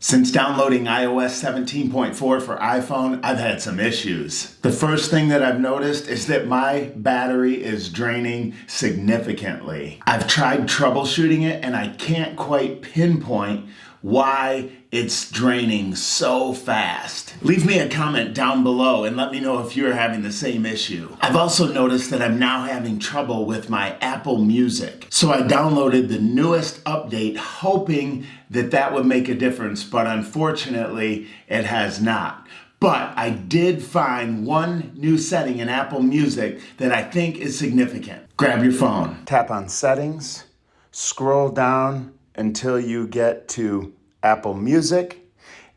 Since downloading iOS 17.4 for iPhone, I've had some issues. The first thing that I've noticed is that my battery is draining significantly. I've tried troubleshooting it and I can't quite pinpoint why it's draining so fast. Leave me a comment down below and let me know if you're having the same issue. I've also noticed that I'm now having trouble with my Apple Music. So I downloaded the newest update hoping that that would make a difference, but unfortunately it has not. But I did find one new setting in Apple Music that I think is significant. Grab your phone. Tap on Settings, scroll down until you get to Apple Music,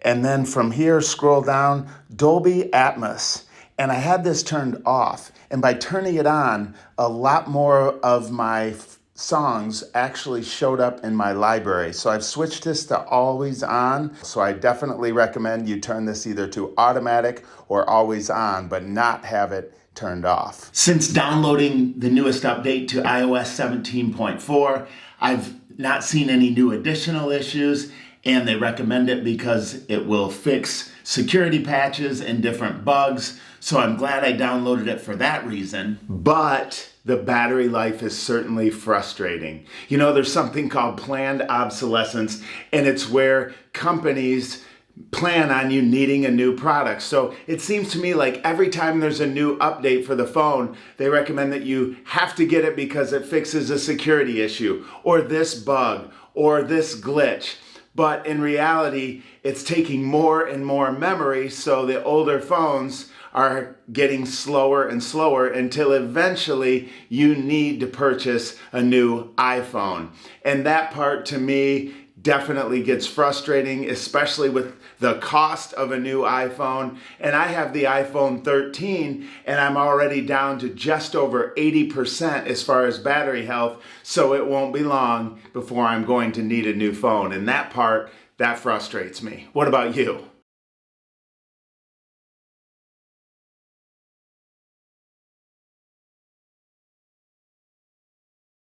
and then from here scroll down Dolby Atmos. And I had this turned off, and by turning it on, a lot more of my songs actually showed up in my library. So I've switched this to always on. So I definitely recommend you turn this either to automatic or always on, but not have it turned off. Since downloading the newest update to iOS 17.4, I've not seen any new additional issues, and they recommend it because it will fix security patches and different bugs. So I'm glad I downloaded it for that reason. But the battery life is certainly frustrating. You know, there's something called planned obsolescence, and it's where companies plan on you needing a new product. So it seems to me like every time there's a new update for the phone, they recommend that you have to get it because it fixes a security issue or this bug or this glitch. But in reality, it's taking more and more memory, so the older phones are getting slower and slower until eventually you need to purchase a new iPhone. And that part to me definitely gets frustrating, especially with the cost of a new iPhone. And I have the iPhone 13 and I'm already down to just over 80% as far as battery health. So it won't be long before I'm going to need a new phone. And that part, that frustrates me. What about you?